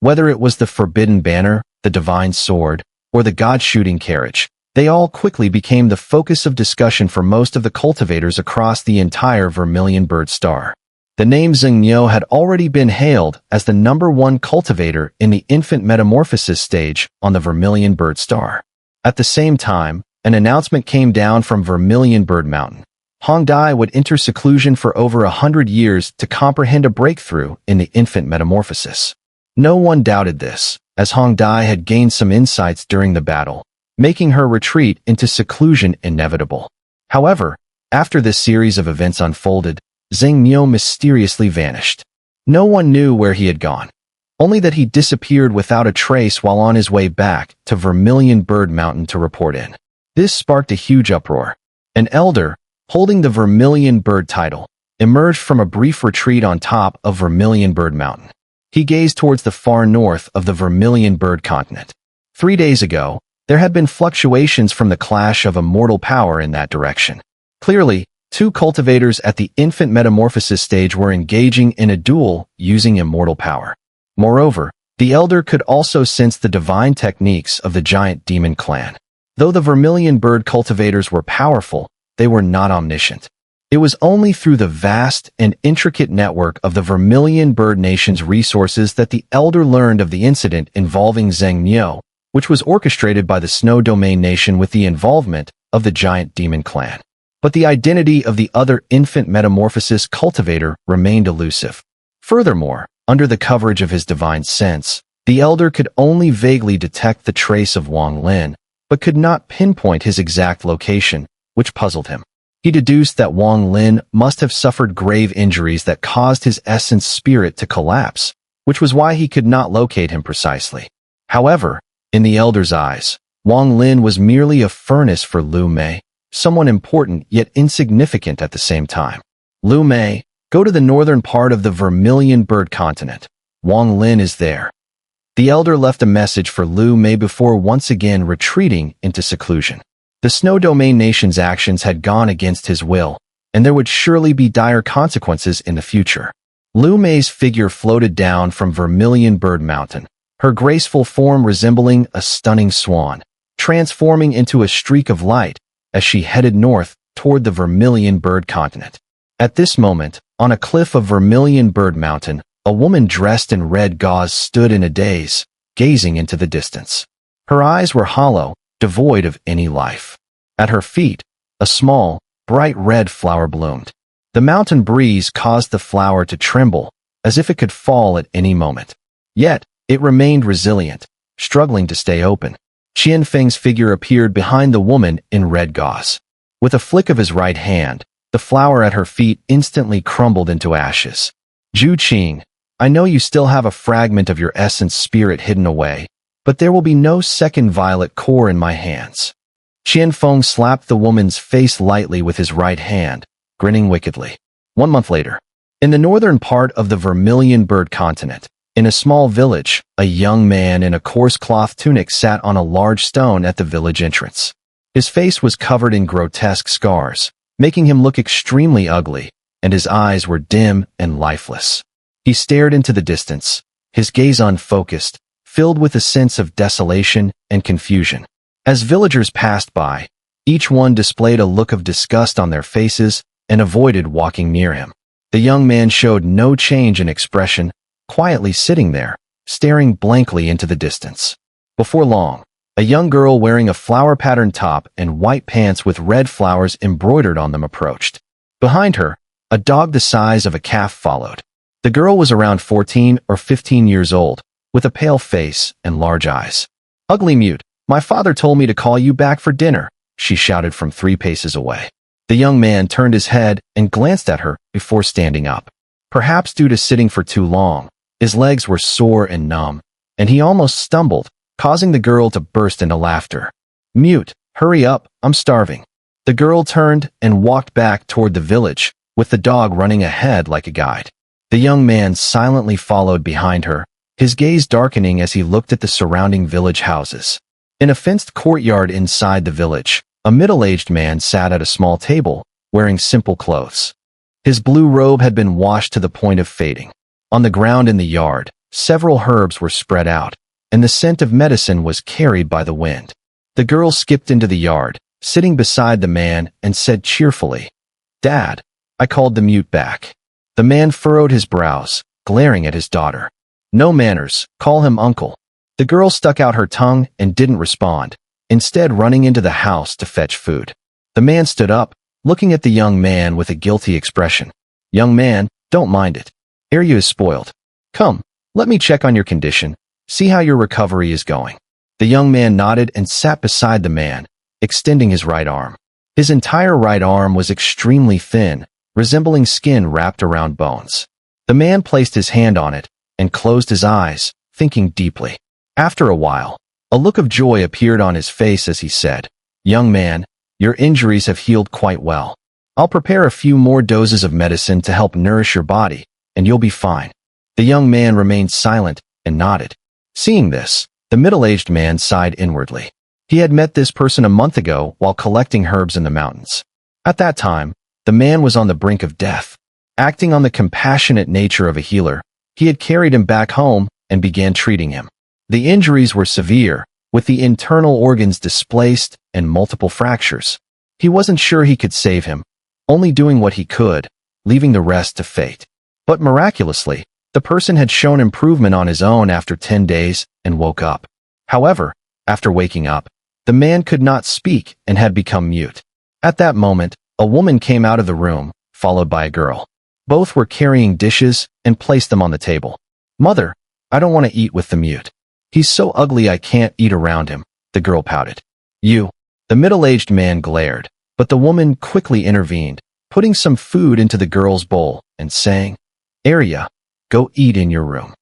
Whether it was the forbidden banner, the divine sword, or the god-shooting carriage, they all quickly became the focus of discussion for most of the cultivators across the entire Vermilion Bird Star. The name Xun'er had already been hailed as the #1 cultivator in the infant metamorphosis stage on the Vermilion Bird Star. At the same time, an announcement came down from Vermilion Bird Mountain. Hong Dai would enter seclusion for over 100 years to comprehend a breakthrough in the infant metamorphosis. No one doubted this, as Hong Dai had gained some insights during the battle, making her retreat into seclusion inevitable. However, after this series of events unfolded, Xun'er mysteriously vanished. No one knew where he had gone, only that he disappeared without a trace while on his way back to Vermilion Bird Mountain to report in. This sparked a huge uproar. An elder, holding the Vermilion Bird title, emerged from a brief retreat on top of Vermilion Bird Mountain. He gazed towards the far north of the Vermilion Bird continent. 3 days ago, there had been fluctuations from the clash of immortal power in that direction. Clearly, 2 cultivators at the infant metamorphosis stage were engaging in a duel using immortal power. Moreover, the elder could also sense the divine techniques of the giant demon clan. Though the Vermilion Bird cultivators were powerful, they were not omniscient. It was only through the vast and intricate network of the Vermilion Bird Nation's resources that the elder learned of the incident involving Xun'er, which was orchestrated by the Snow Domain Nation with the involvement of the giant demon clan. But the identity of the other infant metamorphosis cultivator remained elusive. Furthermore, under the coverage of his divine sense, the elder could only vaguely detect the trace of Wang Lin, but could not pinpoint his exact location, which puzzled him. He deduced that Wang Lin must have suffered grave injuries that caused his essence spirit to collapse, which was why he could not locate him precisely. However, in the elder's eyes, Wang Lin was merely a furnace for Lu Mei, someone important yet insignificant at the same time. Lu Mei, go to the northern part of the Vermilion Bird continent. Wang Lin is there. The elder left a message for Lu Mei before once again retreating into seclusion. The Snow Domain Nation's actions had gone against his will, and there would surely be dire consequences in the future. Lu Mei's figure floated down from Vermilion Bird Mountain, her graceful form resembling a stunning swan, transforming into a streak of light as she headed north toward the Vermilion Bird continent. At this moment, on a cliff of Vermilion Bird Mountain, a woman dressed in red gauze stood in a daze, gazing into the distance. Her eyes were hollow, devoid of any life. At her feet, a small, bright red flower bloomed. The mountain breeze caused the flower to tremble, as if it could fall at any moment. Yet, it remained resilient, struggling to stay open. Qian Feng's figure appeared behind the woman in red gauze. With a flick of his right hand, the flower at her feet instantly crumbled into ashes. Zhu Qing, I know you still have a fragment of your essence spirit hidden away, but there will be no second violet core in my hands. Qian Feng slapped the woman's face lightly with his right hand, grinning wickedly. 1 month later, in the northern part of the Vermilion Bird continent, in a small village, a young man in a coarse cloth tunic sat on a large stone at the village entrance. His face was covered in grotesque scars, making him look extremely ugly, and his eyes were dim and lifeless. He stared into the distance, his gaze unfocused, filled with a sense of desolation and confusion. As villagers passed by, each one displayed a look of disgust on their faces and avoided walking near him. The young man showed no change in expression, quietly sitting there, staring blankly into the distance. Before long, a young girl wearing a flower-patterned top and white pants with red flowers embroidered on them approached. Behind her, a dog the size of a calf followed. The girl was around 14 or 15 years old, with a pale face and large eyes. Ugly mute, my father told me to call you back for dinner, she shouted from 3 paces away. The young man turned his head and glanced at her before standing up. Perhaps due to sitting for too long, his legs were sore and numb, and he almost stumbled, causing the girl to burst into laughter. Mute, hurry up, I'm starving. The girl turned and walked back toward the village, with the dog running ahead like a guide. The young man silently followed behind her, his gaze darkening as he looked at the surrounding village houses. In a fenced courtyard inside the village, a middle-aged man sat at a small table, wearing simple clothes. His blue robe had been washed to the point of fading. On the ground in the yard, several herbs were spread out, and the scent of medicine was carried by the wind. The girl skipped into the yard, sitting beside the man, and said cheerfully, "Dad." I called the mute back. The man furrowed his brows, glaring at his daughter. "No manners, call him uncle." The girl stuck out her tongue and didn't respond, instead running into the house to fetch food. The man stood up, looking at the young man with a guilty expression. "Young man, don't mind it. Arya is spoiled. Come, let me check on your condition, see how your recovery is going." The young man nodded and sat beside the man, extending his right arm. His entire right arm was extremely thin, resembling skin wrapped around bones. The man placed his hand on it and closed his eyes, thinking deeply. After a while, a look of joy appeared on his face as he said, "Young man, your injuries have healed quite well. I'll prepare a few more doses of medicine to help nourish your body, and you'll be fine." The young man remained silent and nodded. Seeing this, the middle-aged man sighed inwardly. He had met this person a month ago while collecting herbs in the mountains. At that time, the man was on the brink of death. Acting on the compassionate nature of a healer, he had carried him back home and began treating him. The injuries were severe, with the internal organs displaced and multiple fractures. He wasn't sure he could save him, only doing what he could, leaving the rest to fate. But miraculously, the person had shown improvement on his own after 10 days and woke up. However, after waking up, the man could not speak and had become mute. At that moment, a woman came out of the room, followed by a girl. Both were carrying dishes and placed them on the table. "Mother, I don't want to eat with the mute. He's so ugly I can't eat around him," the girl pouted. "You." The middle-aged man glared, but the woman quickly intervened, putting some food into the girl's bowl and saying, "Arya, go eat in your room."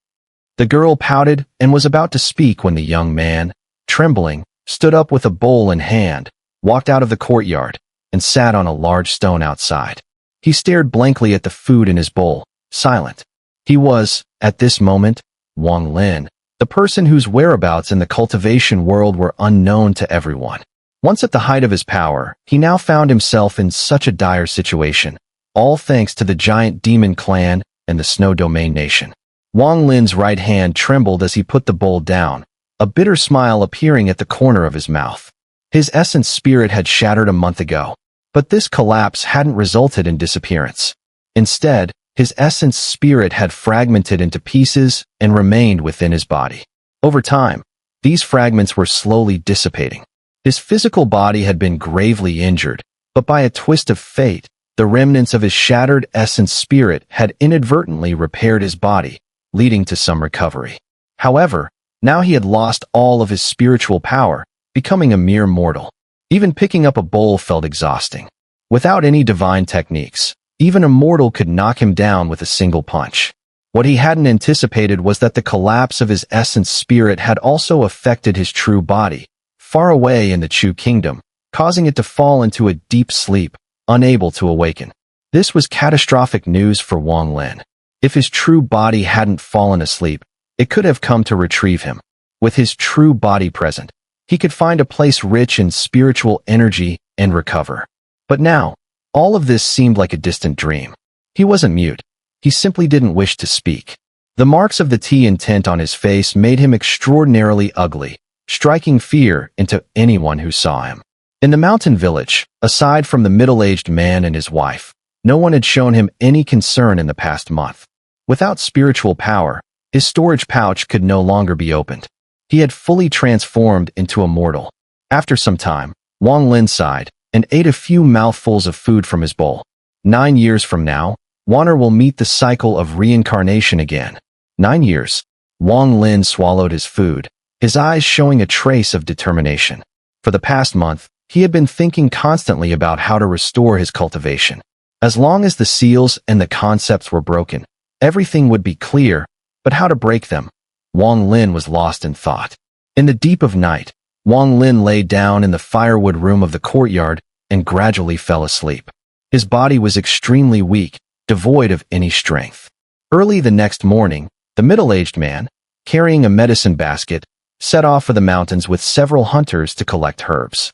The girl pouted and was about to speak when the young man, trembling, stood up with a bowl in hand, walked out of the courtyard, and sat on a large stone outside. He stared blankly at the food in his bowl, silent. He was, at this moment, Wang Lin, the person whose whereabouts in the cultivation world were unknown to everyone. Once at the height of his power, he now found himself in such a dire situation, all thanks to the giant demon clan and the Snow Domain Nation. Wang Lin's right hand trembled as he put the bowl down, a bitter smile appearing at the corner of his mouth. His essence spirit had shattered a month ago, but this collapse hadn't resulted in disappearance. Instead, his essence spirit had fragmented into pieces and remained within his body. Over time, these fragments were slowly dissipating. His physical body had been gravely injured, but by a twist of fate, the remnants of his shattered essence spirit had inadvertently repaired his body, leading to some recovery. However, now he had lost all of his spiritual power, becoming a mere mortal. Even picking up a bowl felt exhausting. Without any divine techniques, even a mortal could knock him down with a single punch. What he hadn't anticipated was that the collapse of his essence spirit had also affected his true body, far away in the Chu kingdom, causing it to fall into a deep sleep, unable to awaken. This was catastrophic news for Wang Lin. If his true body hadn't fallen asleep, it could have come to retrieve him. With his true body present, he could find a place rich in spiritual energy and recover. But now, all of this seemed like a distant dream. He wasn't mute. He simply didn't wish to speak. The marks of the tea intent on his face made him extraordinarily ugly, striking fear into anyone who saw him. In the mountain village, aside from the middle-aged man and his wife, no one had shown him any concern in the past month. Without spiritual power, his storage pouch could no longer be opened. He had fully transformed into a mortal. After some time, Wang Lin sighed and ate a few mouthfuls of food from his bowl. 9 years from now, Xun'er will meet the cycle of reincarnation again. 9 years. Wang Lin swallowed his food, his eyes showing a trace of determination. For the past month, he had been thinking constantly about how to restore his cultivation. As long as the seals and the concepts were broken, everything would be clear, but how to break them? Wang Lin was lost in thought. In the deep of night, Wang Lin lay down in the firewood room of the courtyard and gradually fell asleep. His body was extremely weak, devoid of any strength. Early the next morning, the middle-aged man, carrying a medicine basket, set off for the mountains with several hunters to collect herbs.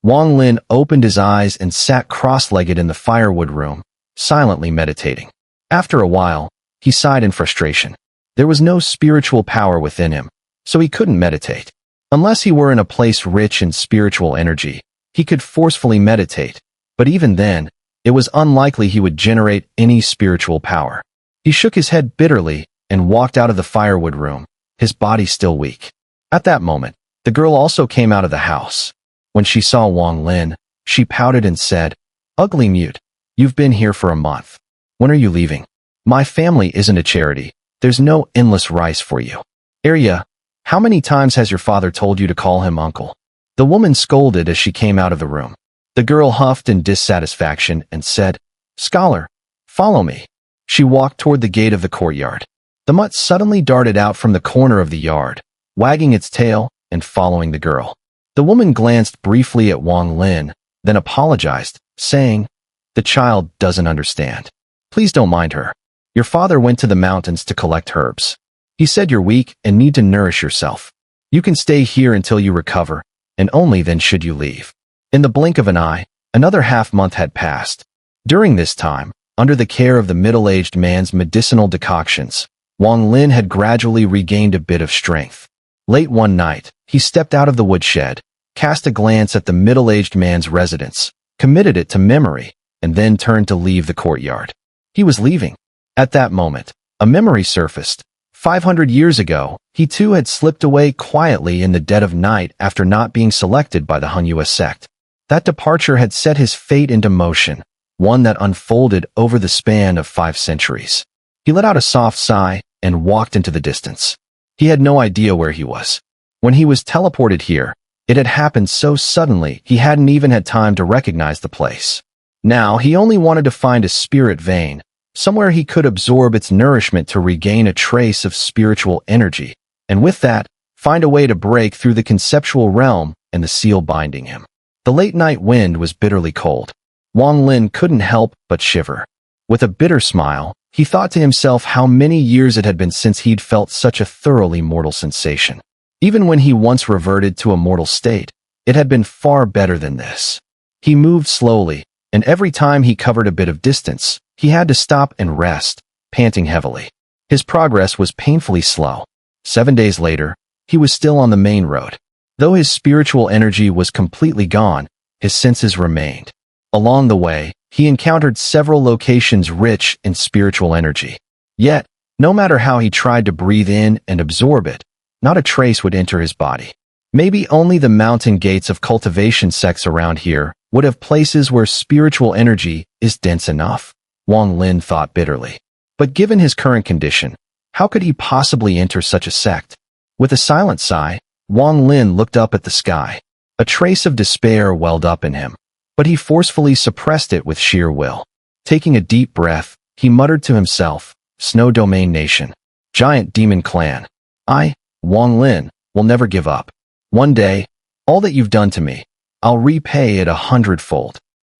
Wang Lin opened his eyes and sat cross-legged in the firewood room, silently meditating. After a while, he sighed in frustration. There was no spiritual power within him, so he couldn't meditate. Unless he were in a place rich in spiritual energy, he could forcefully meditate, but even then, it was unlikely he would generate any spiritual power. He shook his head bitterly and walked out of the firewood room, his body still weak. At that moment, the girl also came out of the house. When she saw Wang Lin, she pouted and said, "Ugly mute, you've been here for a month. When are you leaving? My family isn't a charity. There's no endless rice for you. Arya, how many times has your father told you to call him uncle?" The woman scolded as she came out of the room. The girl huffed in dissatisfaction and said, "Scholar, follow me." She walked toward the gate of the courtyard. The mutt suddenly darted out from the corner of the yard, wagging its tail and following the girl. The woman glanced briefly at Wang Lin, then apologized, saying, "The child doesn't understand. Please don't mind her. Your father went to the mountains to collect herbs. He said you're weak and need to nourish yourself. You can stay here until you recover, and only then should you leave." In the blink of an eye, another half-month had passed. During this time, under the care of the middle-aged man's medicinal decoctions, Wang Lin had gradually regained a bit of strength. Late one night, he stepped out of the woodshed, cast a glance at the middle-aged man's residence, committed it to memory, and then turned to leave the courtyard. He was leaving. At that moment, a memory surfaced. 500 years ago, he too had slipped away quietly in the dead of night after not being selected by the Xun'er sect. That departure had set his fate into motion, one that unfolded over the span of 5 centuries. He let out a soft sigh and walked into the distance. He had no idea where he was. When he was teleported here, it had happened so suddenly he hadn't even had time to recognize the place. Now he only wanted to find a spirit vein, somewhere he could absorb its nourishment to regain a trace of spiritual energy, and with that, find a way to break through the conceptual realm and the seal binding him. The late-night wind was bitterly cold. Wang Lin couldn't help but shiver. With a bitter smile, he thought to himself how many years it had been since he'd felt such a thoroughly mortal sensation. Even when he once reverted to a mortal state, it had been far better than this. He moved slowly, and every time he covered a bit of distance, he had to stop and rest, panting heavily. His progress was painfully slow. 7 days later, he was still on the main road. Though his spiritual energy was completely gone, his senses remained. Along the way, he encountered several locations rich in spiritual energy. Yet, no matter how he tried to breathe in and absorb it, not a trace would enter his body. Maybe only the mountain gates of cultivation sects around here would have places where spiritual energy is dense enough, Wang Lin thought bitterly. But given his current condition, how could he possibly enter such a sect? With a silent sigh, Wang Lin looked up at the sky. A trace of despair welled up in him, but he forcefully suppressed it with sheer will. Taking a deep breath, he muttered to himself, "Snow Domain Nation. Giant Demon Clan. I, Wang Lin, will never give up. One day, all that you've done to me, I'll repay it 100-fold."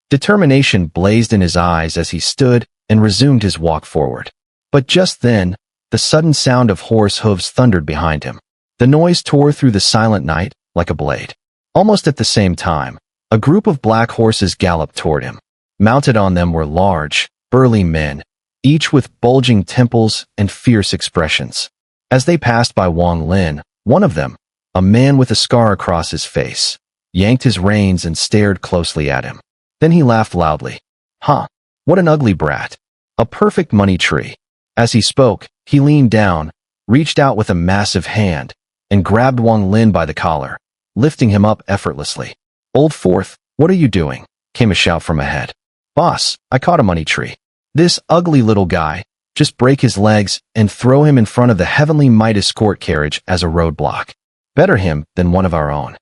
Determination blazed in his eyes as he stood and resumed his walk forward. But just then, the sudden sound of horse hooves thundered behind him. The noise tore through the silent night like a blade. Almost at the same time, a group of black horses galloped toward him. Mounted on them were large, burly men, each with bulging temples and fierce expressions. As they passed by Wang Lin, one of them, a man with a scar across his face, yanked his reins and stared closely at him. Then he laughed loudly. "Huh, what an ugly brat. A perfect money tree." As he spoke, he leaned down, reached out with a massive hand, and grabbed Wang Lin by the collar, lifting him up effortlessly. "Old Fourth, what are you doing?" came a shout from ahead. "Boss, I caught a money tree. This ugly little guy, just break his legs and throw him in front of the Heavenly Might escort carriage as a roadblock. Better him than one of our own."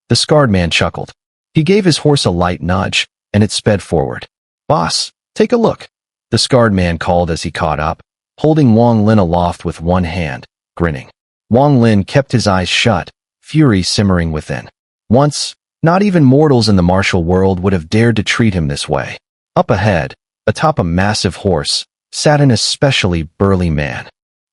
The scarred man chuckled. He gave his horse a light nudge, and it sped forward. "Boss, take a look," the scarred man called as he caught up, holding Wang Lin aloft with one hand, grinning. Wang Lin kept his eyes shut, fury simmering within. Once, not even mortals in the martial world would have dared to treat him this way. Up ahead, atop a massive horse, sat an especially burly man.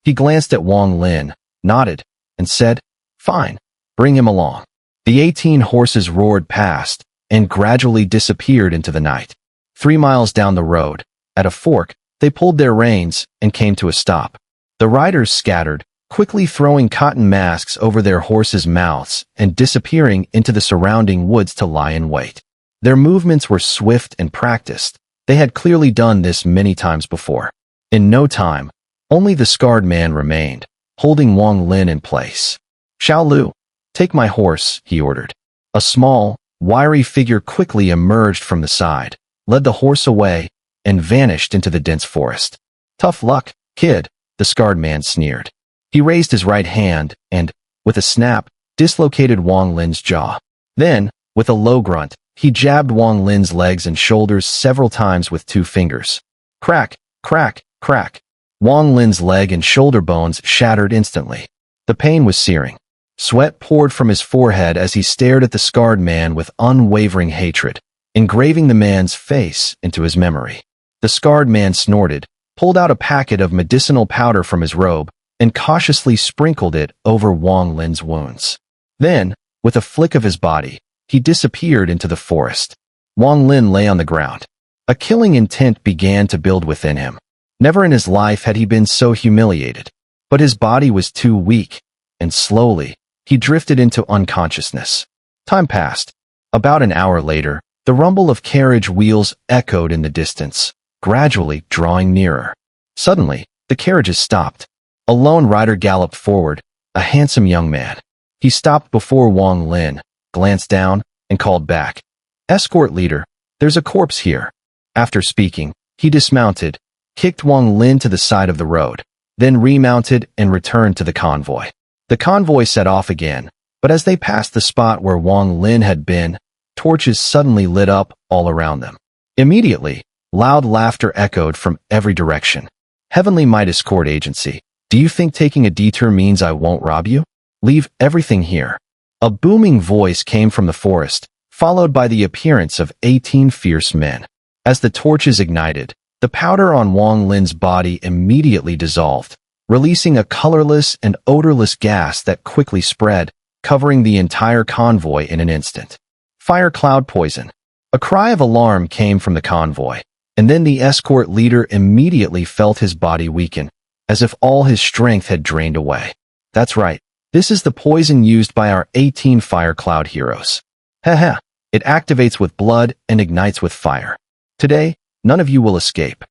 He glanced at Wang Lin, nodded, and said, "Fine, bring him along." The 18 horses roared past and gradually disappeared into the night. 3 miles down the road, at a fork, they pulled their reins and came to a stop. The riders scattered, quickly throwing cotton masks over their horses' mouths and disappearing into the surrounding woods to lie in wait. Their movements were swift and practiced. They had clearly done this many times before. In no time, only the scarred man remained, holding Wang Lin in place. "Xiao Lu, take my horse," he ordered. A small, wiry figure quickly emerged from the side, led the horse away, and vanished into the dense forest. "Tough luck, kid," the scarred man sneered. He raised his right hand and, with a snap, dislocated Wang Lin's jaw. Then, with a low grunt, he jabbed Wang Lin's legs and shoulders several times with 2 fingers. Crack, crack, crack. Wang Lin's leg and shoulder bones shattered instantly. The pain was searing. Sweat poured from his forehead as he stared at the scarred man with unwavering hatred, engraving the man's face into his memory. The scarred man snorted, pulled out a packet of medicinal powder from his robe, and cautiously sprinkled it over Wang Lin's wounds. Then, with a flick of his body, he disappeared into the forest. Wang Lin lay on the ground. A killing intent began to build within him. Never in his life had he been so humiliated, but his body was too weak, and slowly, he drifted into unconsciousness. Time passed. About an hour later, the rumble of carriage wheels echoed in the distance, gradually drawing nearer. Suddenly, the carriages stopped. A lone rider galloped forward, a handsome young man. He stopped before Wang Lin, glanced down, and called back, "Escort leader, there's a corpse here." After speaking, he dismounted, kicked Wang Lin to the side of the road, then remounted and returned to the convoy. The convoy set off again, but as they passed the spot where Wang Lin had been, torches suddenly lit up all around them. Immediately, loud laughter echoed from every direction. "Heavenly Midas Court Agency, do you think taking a detour means I won't rob you? Leave everything here." A booming voice came from the forest, followed by the appearance of 18 fierce men. As the torches ignited, the powder on Wang Lin's body immediately dissolved, releasing a colorless and odorless gas that quickly spread, covering the entire convoy in an instant. Firecloud poison. A cry of alarm came from the convoy, and then the escort leader immediately felt his body weaken, as if all his strength had drained away. That's right, this is the poison used by our 18 Firecloud heroes. Haha, it activates with blood and ignites with fire. Today, none of you will escape.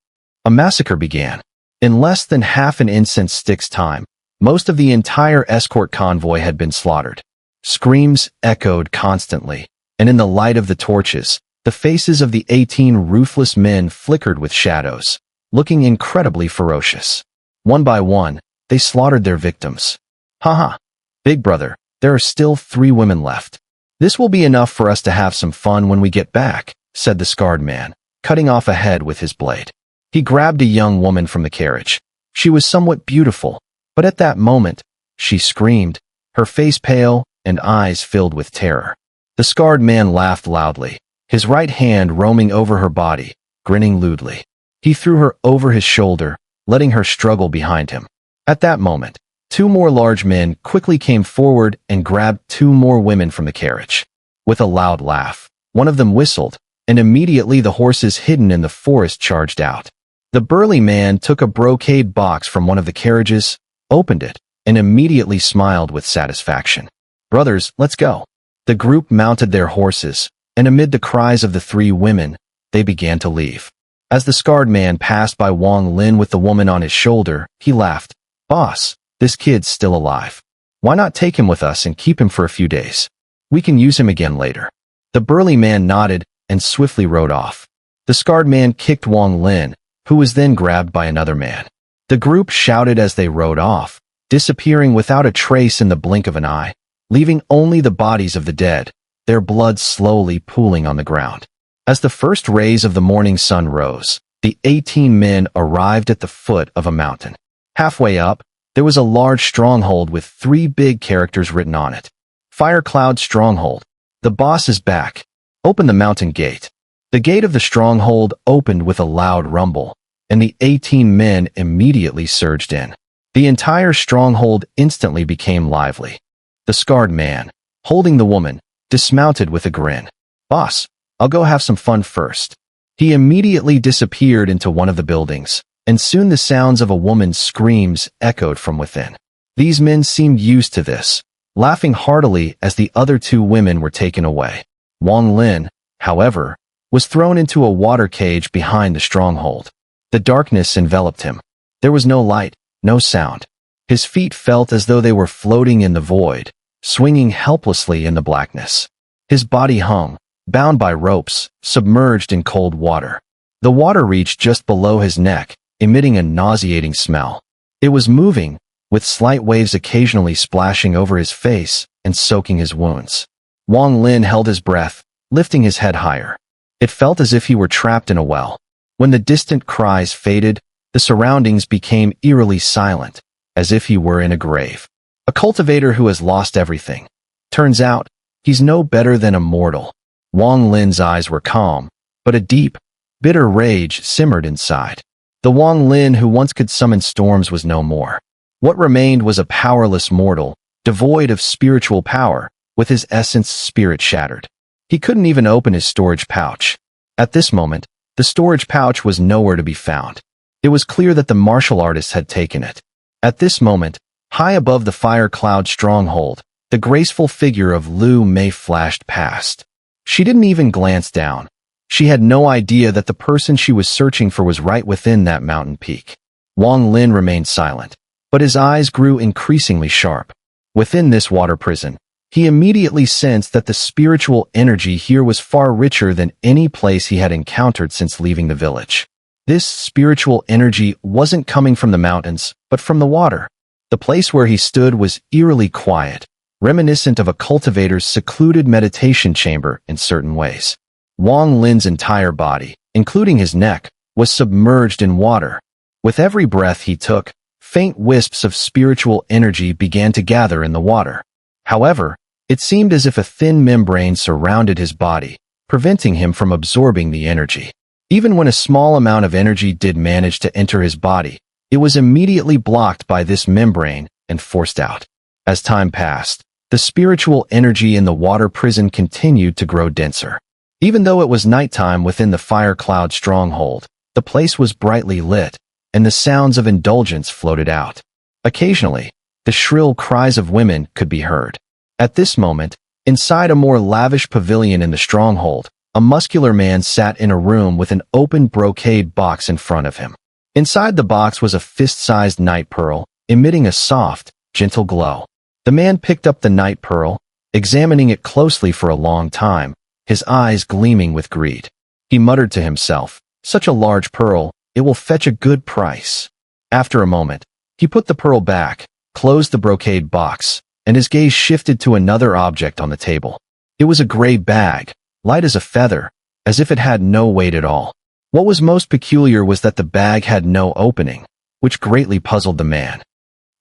A massacre began. In less than half an incense stick's time, most of the entire escort convoy had been slaughtered. Screams echoed constantly, and in the light of the torches, the faces of the 18 ruthless men flickered with shadows, looking incredibly ferocious. One by one, they slaughtered their victims. Haha, big brother, there are still 3 women left. This will be enough for us to have some fun when we get back, said the scarred man, cutting off a head with his blade. He grabbed a young woman from the carriage. She was somewhat beautiful, but at that moment, she screamed, her face pale and eyes filled with terror. The scarred man laughed loudly, his right hand roaming over her body, grinning lewdly. He threw her over his shoulder, letting her struggle behind him. At that moment, 2 more large men quickly came forward and grabbed 2 more women from the carriage. With a loud laugh, one of them whistled, and immediately the horses hidden in the forest charged out. The burly man took a brocade box from one of the carriages, opened it, and immediately smiled with satisfaction. "Brothers, let's go." The group mounted their horses, and amid the cries of the 3 women, they began to leave. As the scarred man passed by Wang Lin with the woman on his shoulder, he laughed. "Boss, this kid's still alive. Why not take him with us and keep him for a few days? We can use him again later." The burly man nodded and swiftly rode off. The scarred man kicked Wang Lin, who was then grabbed by another man. The group shouted as they rode off, disappearing without a trace in the blink of an eye, leaving only the bodies of the dead, their blood slowly pooling on the ground. As the first rays of the morning sun rose, the 18 men arrived at the foot of a mountain. Halfway up, there was a large stronghold with 3 big characters written on it. Firecloud Stronghold. The boss is back. Open the mountain gate. The gate of the stronghold opened with a loud rumble, and the 18 men immediately surged in. The entire stronghold instantly became lively. The scarred man, holding the woman, dismounted with a grin. "Boss, I'll go have some fun first." He immediately disappeared into one of the buildings, and soon the sounds of a woman's screams echoed from within. These men seemed used to this, laughing heartily as the other two women were taken away. Wang Lin, however, was thrown into a water cage behind the stronghold. The darkness enveloped him. There was no light, no sound. His feet felt as though they were floating in the void, swinging helplessly in the blackness. His body hung, bound by ropes, submerged in cold water. The water reached just below his neck, emitting a nauseating smell. It was moving, with slight waves occasionally splashing over his face and soaking his wounds. Wang Lin held his breath, lifting his head higher. It felt as if he were trapped in a well. When the distant cries faded, the surroundings became eerily silent, as if he were in a grave. A cultivator who has lost everything. Turns out, he's no better than a mortal. Wang Lin's eyes were calm, but a deep, bitter rage simmered inside. The Wang Lin who once could summon storms was no more. What remained was a powerless mortal, devoid of spiritual power, with his essence spirit shattered. He couldn't even open his storage pouch. At this moment, the storage pouch was nowhere to be found. It was clear that the martial artist had taken it. At this moment, high above the Firecloud stronghold, the graceful figure of Lu Mei flashed past. She didn't even glance down. She had no idea that the person she was searching for was right within that mountain peak. Wang Lin remained silent, but his eyes grew increasingly sharp. Within this water prison, he immediately sensed that the spiritual energy here was far richer than any place he had encountered since leaving the village. This spiritual energy wasn't coming from the mountains, but from the water. The place where he stood was eerily quiet, reminiscent of a cultivator's secluded meditation chamber in certain ways. Wang Lin's entire body, including his neck, was submerged in water. With every breath he took, faint wisps of spiritual energy began to gather in the water. However, it seemed as if a thin membrane surrounded his body, preventing him from absorbing the energy. Even when a small amount of energy did manage to enter his body, it was immediately blocked by this membrane and forced out. As time passed, the spiritual energy in the water prison continued to grow denser. Even though it was nighttime within the Firecloud stronghold, the place was brightly lit, and the sounds of indulgence floated out. Occasionally, the shrill cries of women could be heard. At this moment, inside a more lavish pavilion in the stronghold, a muscular man sat in a room with an open brocade box in front of him. Inside the box was a fist-sized night pearl, emitting a soft, gentle glow. The man picked up the night pearl, examining it closely for a long time, his eyes gleaming with greed. He muttered to himself, "Such a large pearl, it will fetch a good price." After a moment, he put the pearl back, closed the brocade box, and his gaze shifted to another object on the table. It was a gray bag, light as a feather, as if it had no weight at all. What was most peculiar was that the bag had no opening, which greatly puzzled the man.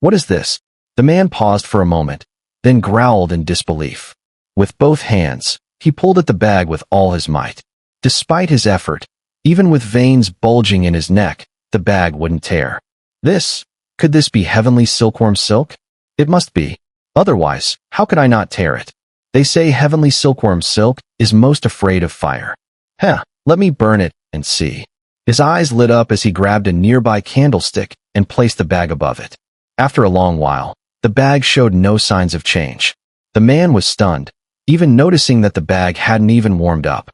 "What is this?" The man paused for a moment, then growled in disbelief. With both hands, he pulled at the bag with all his might. Despite his effort, even with veins bulging in his neck, the bag wouldn't tear. Could this be heavenly silkworm silk? It must be. Otherwise, how could I not tear it? They say heavenly silkworm silk is most afraid of fire. Let me burn it and see. His eyes lit up as he grabbed a nearby candlestick and placed the bag above it. After a long while, the bag showed no signs of change. The man was stunned, even noticing that the bag hadn't even warmed up.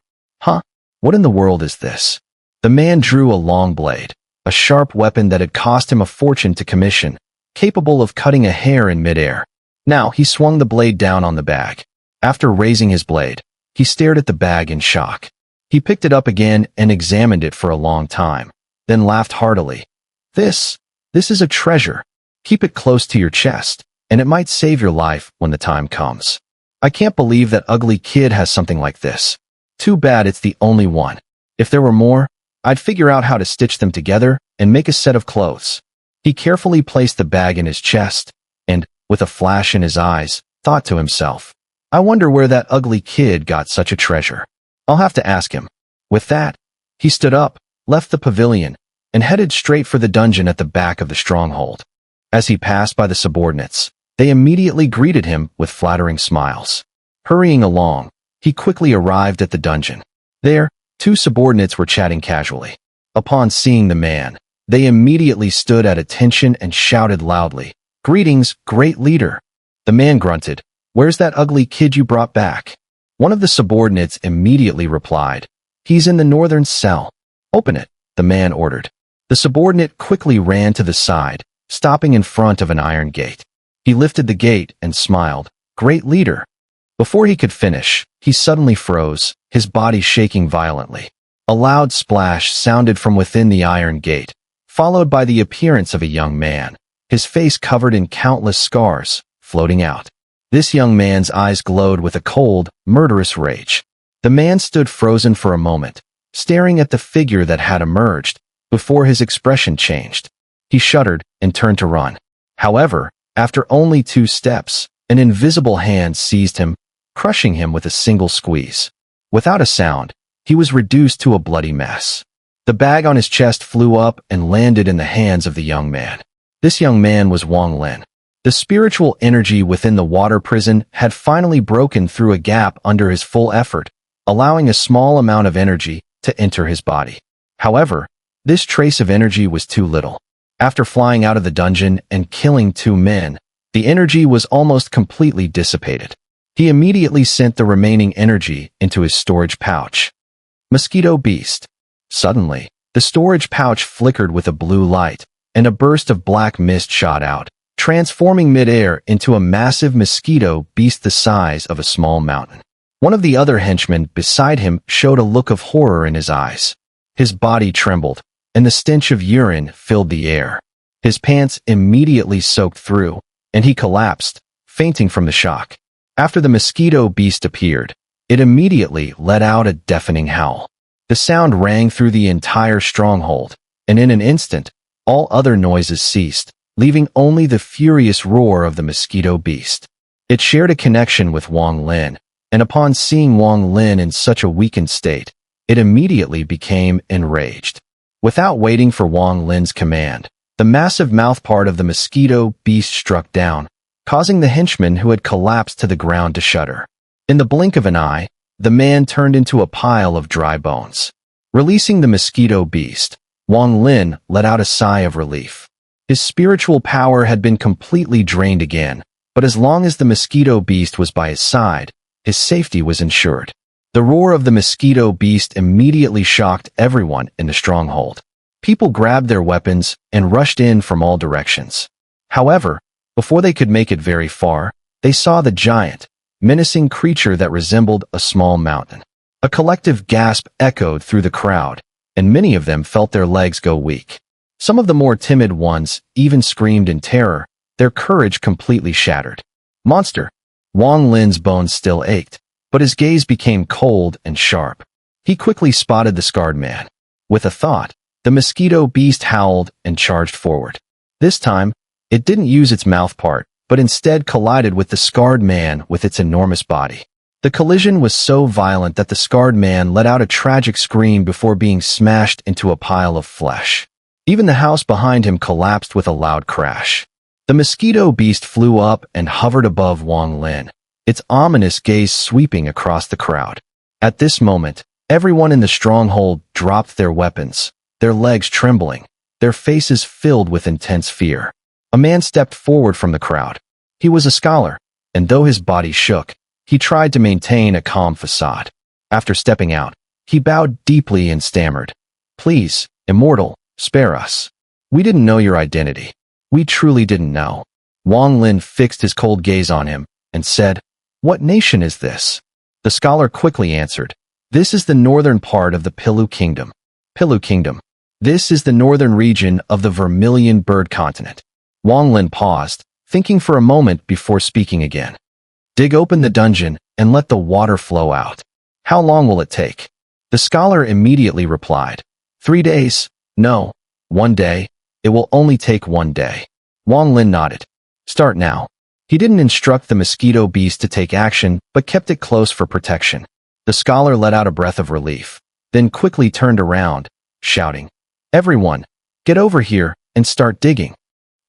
What in the world is this? The man drew a long blade, a sharp weapon that had cost him a fortune to commission, capable of cutting a hair in midair. Now he swung the blade down on the bag. After raising his blade, he stared at the bag in shock. He picked it up again and examined it for a long time, then laughed heartily. This is a treasure. Keep it close to your chest, and it might save your life when the time comes. I can't believe that ugly kid has something like this. Too bad it's the only one. If there were more, I'd figure out how to stitch them together and make a set of clothes. He carefully placed the bag in his chest, and, with a flash in his eyes, thought to himself, I wonder where that ugly kid got such a treasure. I'll have to ask him. With that, he stood up, left the pavilion, and headed straight for the dungeon at the back of the stronghold. As he passed by the subordinates, they immediately greeted him with flattering smiles. Hurrying along, he quickly arrived at the dungeon. There, two subordinates were chatting casually. Upon seeing the man, They immediately stood at attention and shouted loudly, "Greetings, great leader." The man grunted, "Where's that ugly kid you brought back?" One of the subordinates immediately replied, "He's in the northern cell." "Open it," the man ordered. The subordinate quickly ran to the side, stopping in front of an iron gate. He lifted the gate and smiled, "Great leader." Before he could finish, he suddenly froze, his body shaking violently. A loud splash sounded from within the iron gate, followed by the appearance of a young man, his face covered in countless scars, floating out. This young man's eyes glowed with a cold, murderous rage. The man stood frozen for a moment, staring at the figure that had emerged, before his expression changed. He shuddered and turned to run. However, after only 2 steps, an invisible hand seized him, crushing him with a single squeeze. Without a sound, he was reduced to a bloody mess. The bag on his chest flew up and landed in the hands of the young man. This young man was Wang Lin. The spiritual energy within the water prison had finally broken through a gap under his full effort, allowing a small amount of energy to enter his body. However, this trace of energy was too little. After flying out of the dungeon and killing 2 men, the energy was almost completely dissipated. He immediately sent the remaining energy into his storage pouch. Mosquito Beast. Suddenly, the storage pouch flickered with a blue light, and a burst of black mist shot out, transforming midair into a massive mosquito beast the size of a small mountain. One of the other henchmen beside him showed a look of horror in his eyes. His body trembled, and the stench of urine filled the air. His pants immediately soaked through, and he collapsed, fainting from the shock. After the mosquito beast appeared, it immediately let out a deafening howl. The sound rang through the entire stronghold, and in an instant, all other noises ceased, leaving only the furious roar of the mosquito beast. It shared a connection with Wang Lin, and upon seeing Wang Lin in such a weakened state, it immediately became enraged. Without waiting for Wang Lin's command, the massive mouthpart of the mosquito beast struck down, causing the henchman who had collapsed to the ground to shudder. In the blink of an eye, the man turned into a pile of dry bones. Releasing the mosquito beast, Wang Lin let out a sigh of relief. His spiritual power had been completely drained again, but as long as the mosquito beast was by his side, his safety was ensured. The roar of the mosquito beast immediately shocked everyone in the stronghold. People grabbed their weapons and rushed in from all directions. However, before they could make it very far, they saw the giant, menacing creature that resembled a small mountain. A collective gasp echoed through the crowd, and many of them felt their legs go weak. Some of the more timid ones even screamed in terror, their courage completely shattered. Monster! Wang Lin's bones still ached, but his gaze became cold and sharp. He quickly spotted the scarred man. With a thought, the mosquito beast howled and charged forward. This time, it didn't use its mouth part, but instead collided with the scarred man with its enormous body. The collision was so violent that the scarred man let out a tragic scream before being smashed into a pile of flesh. Even the house behind him collapsed with a loud crash. The mosquito beast flew up and hovered above Wang Lin, its ominous gaze sweeping across the crowd. At this moment, everyone in the stronghold dropped their weapons, their legs trembling, their faces filled with intense fear. A man stepped forward from the crowd. He was a scholar, and though his body shook, he tried to maintain a calm facade. After stepping out, he bowed deeply and stammered, "Please, Immortal, spare us. We didn't know your identity. We truly didn't know." Wang Lin fixed his cold gaze on him and said, "What nation is this?" The scholar quickly answered, "This is the northern part of the Pilu Kingdom." Pilu Kingdom. This is the northern region of the Vermilion Bird Continent. Wang Lin paused, thinking for a moment before speaking again. "Dig open the dungeon and let the water flow out. How long will it take?" The scholar immediately replied, 3 days. No, 1 day. It will only take 1 day. Wang Lin nodded. "Start now." He didn't instruct the mosquito beast to take action, but kept it close for protection. The scholar let out a breath of relief, then quickly turned around, shouting, "Everyone, get over here and start digging."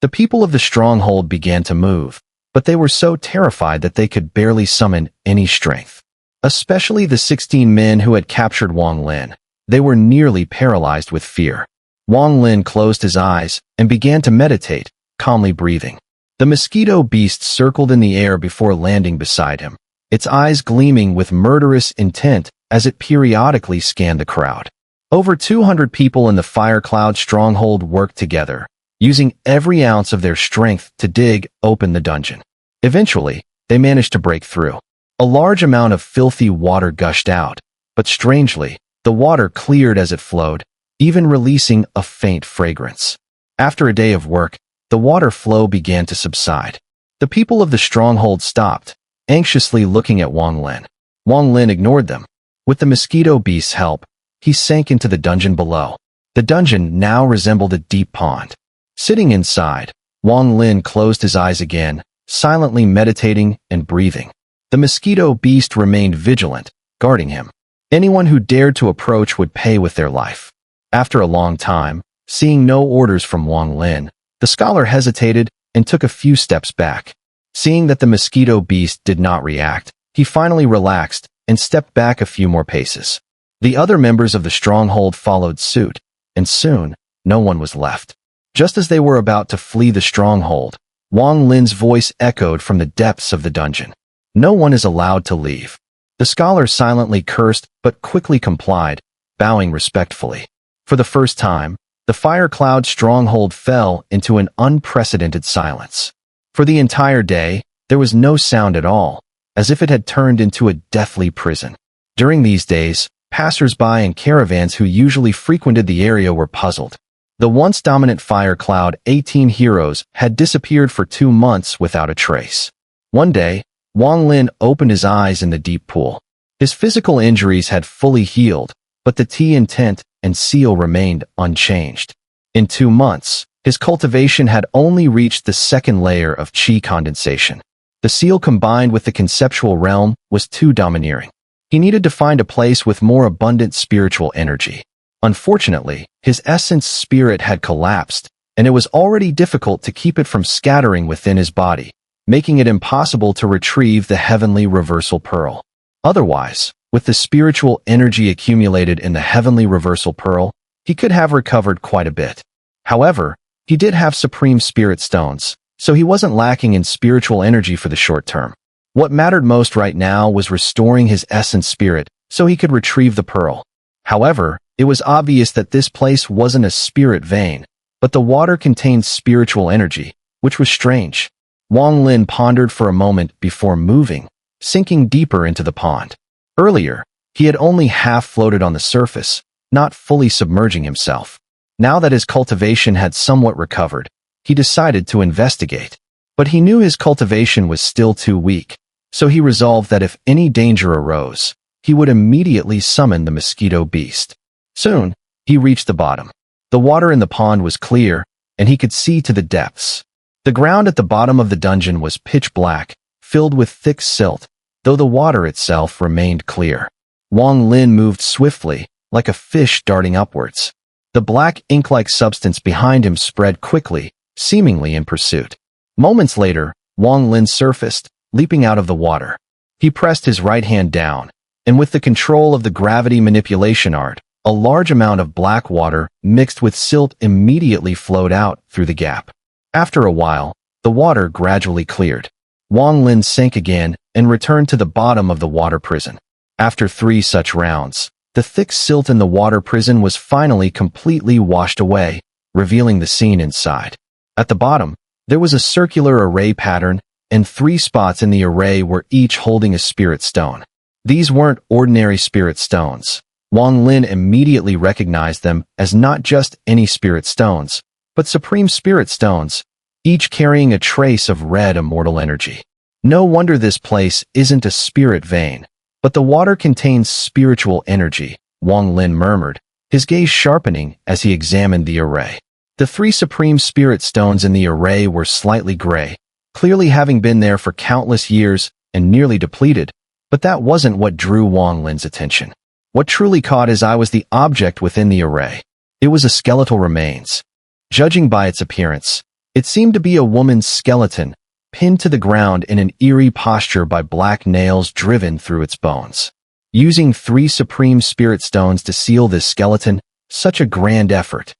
The people of the stronghold began to move, but they were so terrified that they could barely summon any strength. Especially the 16 men who had captured Wang Lin. They were nearly paralyzed with fear. Wang Lin closed his eyes and began to meditate, calmly breathing. The mosquito beast circled in the air before landing beside him, its eyes gleaming with murderous intent as it periodically scanned the crowd. Over 200 people in the Firecloud stronghold worked together, using every ounce of their strength to dig open the dungeon. Eventually, they managed to break through. A large amount of filthy water gushed out, but strangely, the water cleared as it flowed, even releasing a faint fragrance. After a day of work, the water flow began to subside. The people of the stronghold stopped, anxiously looking at Wang Lin. Wang Lin ignored them. With the mosquito beast's help, he sank into the dungeon below. The dungeon now resembled a deep pond. Sitting inside, Wang Lin closed his eyes again, silently meditating and breathing. The mosquito beast remained vigilant, guarding him. Anyone who dared to approach would pay with their life. After a long time, seeing no orders from Wang Lin, the scholar hesitated and took a few steps back. Seeing that the mosquito beast did not react, he finally relaxed and stepped back a few more paces. The other members of the stronghold followed suit, and soon, no one was left. Just as they were about to flee the stronghold, Wang Lin's voice echoed from the depths of the dungeon. No one is allowed to leave. The scholar silently cursed but quickly complied, bowing respectfully. For the first time, the Firecloud stronghold fell into an unprecedented silence. For the entire day, there was no sound at all, as if it had turned into a deathly prison. During these days, passers-by and caravans who usually frequented the area were puzzled. The once dominant Firecloud 18 heroes had disappeared for 2 months without a trace. One day, Wang Lin opened his eyes in the deep pool. His physical injuries had fully healed, but the T intent and seal remained unchanged. In 2 months, his cultivation had only reached the second layer of chi condensation. The seal combined with the conceptual realm was too domineering. He needed to find a place with more abundant spiritual energy. Unfortunately, his essence spirit had collapsed, and it was already difficult to keep it from scattering within his body, making it impossible to retrieve the heavenly reversal pearl. Otherwise, with the spiritual energy accumulated in the heavenly reversal pearl, he could have recovered quite a bit. However, he did have supreme spirit stones, so he wasn't lacking in spiritual energy for the short term. What mattered most right now was restoring his essence spirit so he could retrieve the pearl. However, it was obvious that this place wasn't a spirit vein, but the water contained spiritual energy, which was strange. Wang Lin pondered for a moment before moving, sinking deeper into the pond. Earlier, he had only half floated on the surface, not fully submerging himself. Now that his cultivation had somewhat recovered, he decided to investigate. But he knew his cultivation was still too weak, so he resolved that if any danger arose, he would immediately summon the mosquito beast. Soon, he reached the bottom. The water in the pond was clear, and he could see to the depths. The ground at the bottom of the dungeon was pitch black, filled with thick silt, though the water itself remained clear. Wang Lin moved swiftly, like a fish darting upwards. The black ink-like substance behind him spread quickly, seemingly in pursuit. Moments later, Wang Lin surfaced, leaping out of the water. He pressed his right hand down, and with the control of the gravity manipulation art, a large amount of black water mixed with silt immediately flowed out through the gap. After a while, the water gradually cleared. Wang Lin sank again and returned to the bottom of the water prison. After 3 such rounds, the thick silt in the water prison was finally completely washed away, revealing the scene inside. At the bottom, there was a circular array pattern, and 3 spots in the array were each holding a spirit stone. These weren't ordinary spirit stones. Wang Lin immediately recognized them as not just any spirit stones, but supreme spirit stones, each carrying a trace of red immortal energy. No wonder this place isn't a spirit vein, but the water contains spiritual energy, Wang Lin murmured, his gaze sharpening as he examined the array. The 3 supreme spirit stones in the array were slightly gray, clearly having been there for countless years and nearly depleted, but that wasn't what drew Wang Lin's attention. What truly caught his eye was the object within the array. It was a skeletal remains. Judging by its appearance, it seemed to be a woman's skeleton, pinned to the ground in an eerie posture by black nails driven through its bones. Using 3 supreme spirit stones to seal this skeleton, such a grand effort.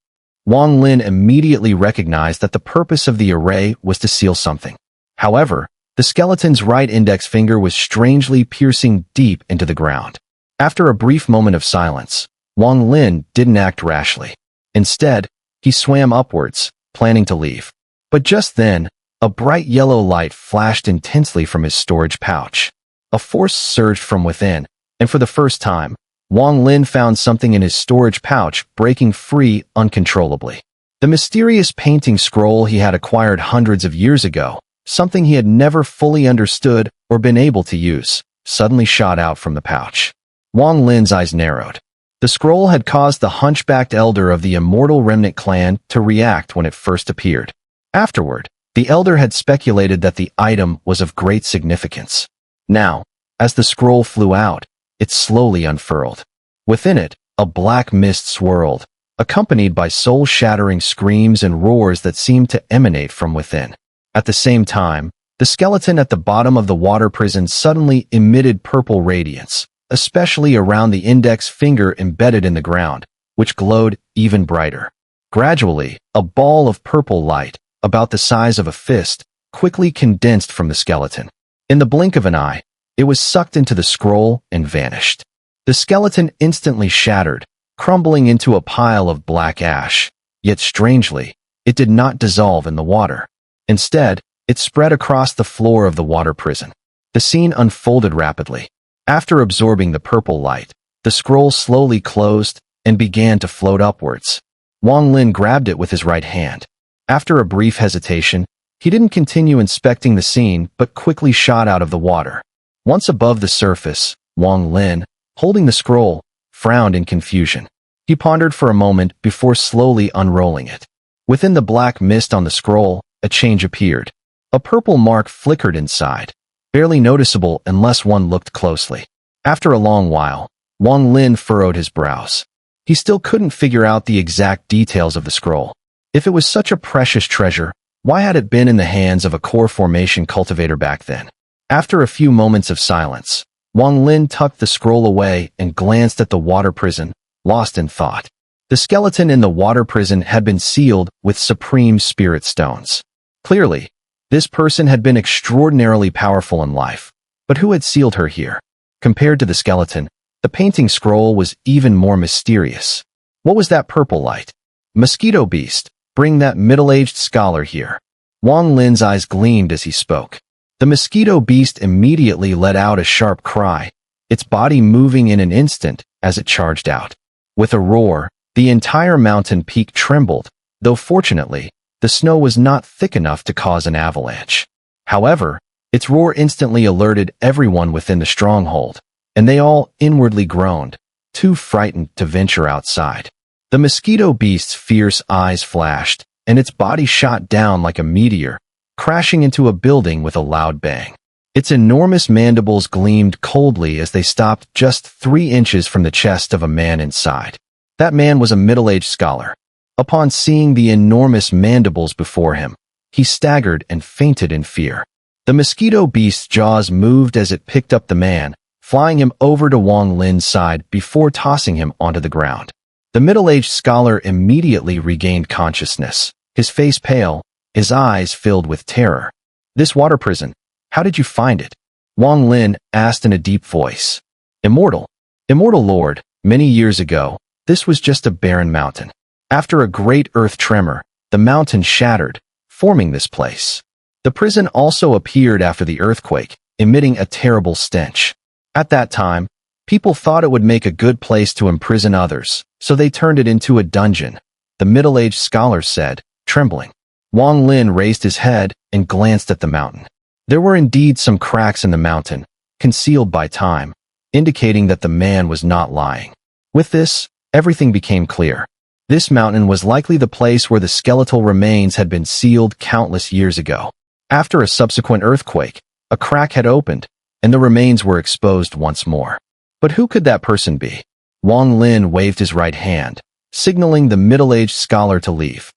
Wang Lin immediately recognized that the purpose of the array was to seal something. However, the skeleton's right index finger was strangely piercing deep into the ground. After a brief moment of silence, Wang Lin didn't act rashly. Instead, he swam upwards, planning to leave. But just then, a bright yellow light flashed intensely from his storage pouch. A force surged from within, and for the first time, Wang Lin found something in his storage pouch breaking free uncontrollably. The mysterious painting scroll he had acquired hundreds of years ago, something he had never fully understood or been able to use, suddenly shot out from the pouch. Wang Lin's eyes narrowed. The scroll had caused the hunchbacked elder of the immortal remnant clan to react when it first appeared. Afterward, the elder had speculated that the item was of great significance. Now, as the scroll flew out, it slowly unfurled. Within it, a black mist swirled, accompanied by soul-shattering screams and roars that seemed to emanate from within. At the same time, the skeleton at the bottom of the water prison suddenly emitted purple radiance, especially around the index finger embedded in the ground, which glowed even brighter. Gradually, a ball of purple light, about the size of a fist, quickly condensed from the skeleton. In the blink of an eye, it was sucked into the scroll and vanished. The skeleton instantly shattered, crumbling into a pile of black ash. Yet strangely, it did not dissolve in the water. Instead, it spread across the floor of the water prison. The scene unfolded rapidly. After absorbing the purple light, the scroll slowly closed and began to float upwards. Wang Lin grabbed it with his right hand. After a brief hesitation, he didn't continue inspecting the scene but quickly shot out of the water. Once above the surface, Wang Lin, holding the scroll, frowned in confusion. He pondered for a moment before slowly unrolling it. Within the black mist on the scroll, a change appeared. A purple mark flickered inside, barely noticeable unless one looked closely. After a long while, Wang Lin furrowed his brows. He still couldn't figure out the exact details of the scroll. If it was such a precious treasure, why had it been in the hands of a core formation cultivator back then? After a few moments of silence, Wang Lin tucked the scroll away and glanced at the water prison, lost in thought. The skeleton in the water prison had been sealed with supreme spirit stones. Clearly, this person had been extraordinarily powerful in life, but who had sealed her here? Compared to the skeleton, the painting scroll was even more mysterious. What was that purple light? Mosquito beast, bring that middle-aged scholar here. Wang Lin's eyes gleamed as he spoke. The mosquito beast immediately let out a sharp cry, its body moving in an instant as it charged out. With a roar, the entire mountain peak trembled, though fortunately, the snow was not thick enough to cause an avalanche. However, its roar instantly alerted everyone within the stronghold, and they all inwardly groaned, too frightened to venture outside. The mosquito beast's fierce eyes flashed, and its body shot down like a meteor, crashing into a building with a loud bang. Its enormous mandibles gleamed coldly as they stopped just 3 inches from the chest of a man inside. That man was a middle-aged scholar. Upon seeing the enormous mandibles before him, he staggered and fainted in fear. The mosquito beast's jaws moved as it picked up the man, flying him over to Wang Lin's side before tossing him onto the ground. The middle-aged scholar immediately regained consciousness, his face pale, his eyes filled with terror. This water prison, how did you find it? Wang Lin asked in a deep voice. Immortal Lord, many years ago, this was just a barren mountain. After a great earth tremor, the mountain shattered, forming this place. The prison also appeared after the earthquake, emitting a terrible stench. At that time, people thought it would make a good place to imprison others, so they turned it into a dungeon, the middle-aged scholar said, trembling. Wang Lin raised his head and glanced at the mountain. There were indeed some cracks in the mountain, concealed by time, indicating that the man was not lying. With this, everything became clear. This mountain was likely the place where the skeletal remains had been sealed countless years ago. After a subsequent earthquake, a crack had opened, and the remains were exposed once more. But who could that person be? Wang Lin waved his right hand, signaling the middle-aged scholar to leave.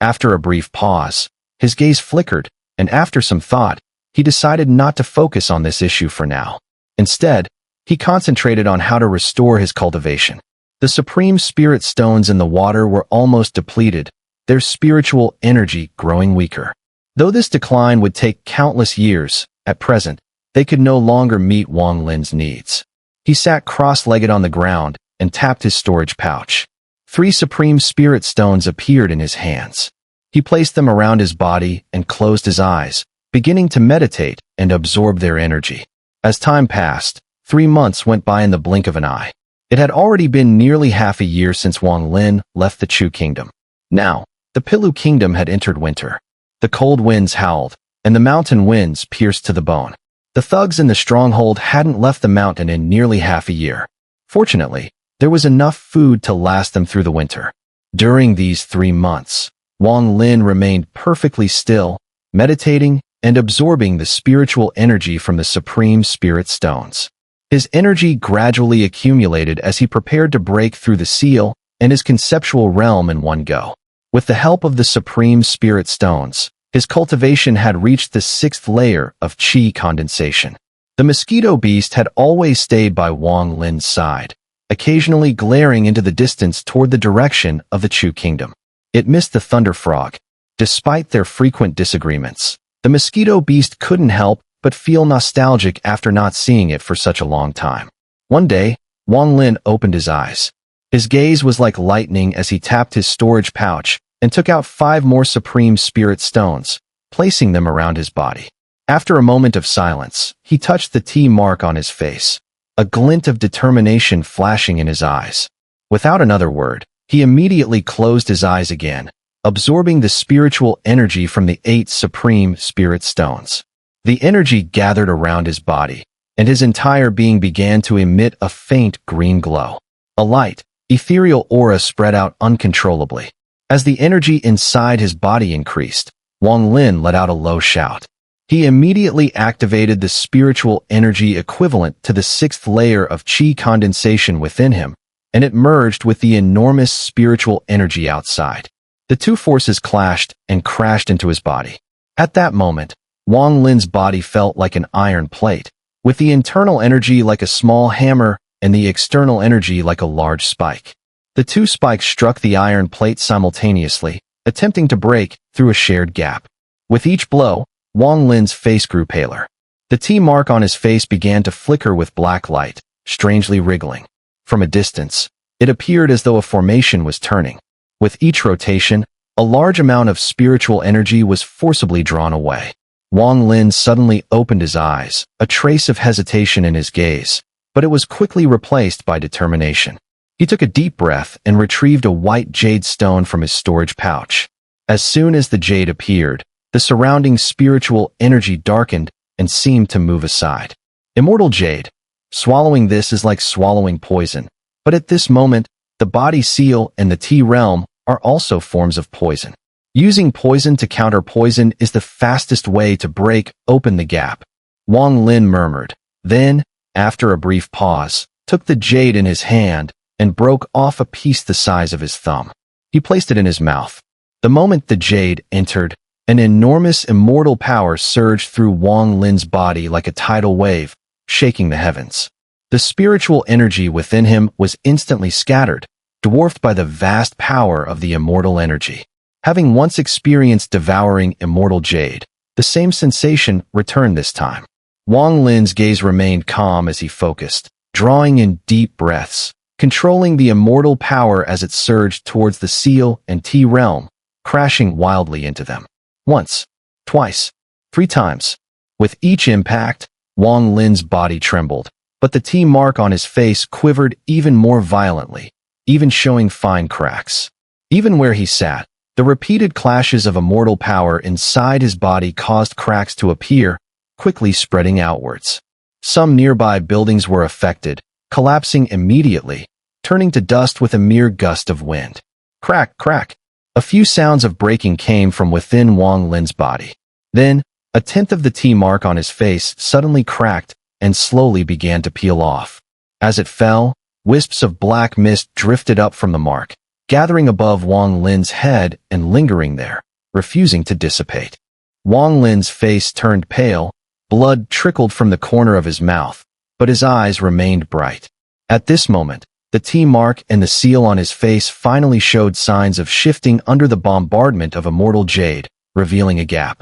After a brief pause, his gaze flickered, and after some thought, he decided not to focus on this issue for now. Instead, he concentrated on how to restore his cultivation. The supreme spirit stones in the water were almost depleted, their spiritual energy growing weaker. Though this decline would take countless years, at present, they could no longer meet Wang Lin's needs. He sat cross-legged on the ground and tapped his storage pouch. 3 supreme spirit stones appeared in his hands. He placed them around his body and closed his eyes, beginning to meditate and absorb their energy. As time passed, 3 months went by in the blink of an eye. It had already been nearly half a year since Wang Lin left the Chu Kingdom. Now, the Pilu Kingdom had entered winter. The cold winds howled, and the mountain winds pierced to the bone. The thugs in the stronghold hadn't left the mountain in nearly half a year. Fortunately, there was enough food to last them through the winter. During these 3 months, Wang Lin remained perfectly still, meditating and absorbing the spiritual energy from the supreme spirit stones. His energy gradually accumulated as he prepared to break through the seal and his conceptual realm in one go. With the help of the supreme spirit stones, his cultivation had reached the 6th layer of chi condensation. The mosquito beast had always stayed by Wang Lin's side, occasionally glaring into the distance toward the direction of the Chu Kingdom. It missed the thunder frog. Despite their frequent disagreements, the mosquito beast couldn't help but feel nostalgic after not seeing it for such a long time. One day, Wang Lin opened his eyes. His gaze was like lightning as he tapped his storage pouch and took out 5 more supreme spirit stones, placing them around his body. After a moment of silence, he touched the T mark on his face, a glint of determination flashing in his eyes. Without another word, he immediately closed his eyes again, absorbing the spiritual energy from the 8 supreme spirit stones. The energy gathered around his body, and his entire being began to emit a faint green glow. A light, ethereal aura spread out uncontrollably. As the energy inside his body increased, Wang Lin let out a low shout. He immediately activated the spiritual energy equivalent to the 6th layer of chi condensation within him, and it merged with the enormous spiritual energy outside. The 2 forces clashed and crashed into his body. At that moment, Wang Lin's body felt like an iron plate, with the internal energy like a small hammer and the external energy like a large spike. The 2 spikes struck the iron plate simultaneously, attempting to break through a shared gap. With each blow, Wang Lin's face grew paler. The T mark on his face began to flicker with black light, strangely wriggling. From a distance, it appeared as though a formation was turning. With each rotation, a large amount of spiritual energy was forcibly drawn away. Wang Lin suddenly opened his eyes, a trace of hesitation in his gaze, but it was quickly replaced by determination. He took a deep breath and retrieved a white jade stone from his storage pouch. As soon as the jade appeared, the surrounding spiritual energy darkened and seemed to move aside. Immortal jade. Swallowing this is like swallowing poison, but at this moment, the body seal and the T realm are also forms of poison. Using poison to counter poison is the fastest way to break open the gap. Wang Lin murmured, then, after a brief pause, took the jade in his hand and broke off a piece the size of his thumb. He placed it in his mouth. The moment the jade entered, an enormous immortal power surged through Wang Lin's body like a tidal wave, shaking the heavens. The spiritual energy within him was instantly scattered, dwarfed by the vast power of the immortal energy. Having once experienced devouring immortal jade, the same sensation returned this time. Wang Lin's gaze remained calm as he focused, drawing in deep breaths, controlling the immortal power as it surged towards the seal and T realm, crashing wildly into them. Once, twice, 3 times. With each impact, Wang Lin's body trembled, but the T mark on his face quivered even more violently, even showing fine cracks. Even where he sat, the repeated clashes of immortal power inside his body caused cracks to appear, quickly spreading outwards. Some nearby buildings were affected, collapsing immediately, turning to dust with a mere gust of wind. Crack, crack. A few sounds of breaking came from within Wang Lin's body. Then, a tenth of the T mark on his face suddenly cracked and slowly began to peel off. As it fell, wisps of black mist drifted up from the mark, gathering above Wang Lin's head and lingering there, refusing to dissipate. Wang Lin's face turned pale, blood trickled from the corner of his mouth, but his eyes remained bright. At this moment, The T mark and the seal on his face finally showed signs of shifting under the bombardment of immortal jade, revealing a gap.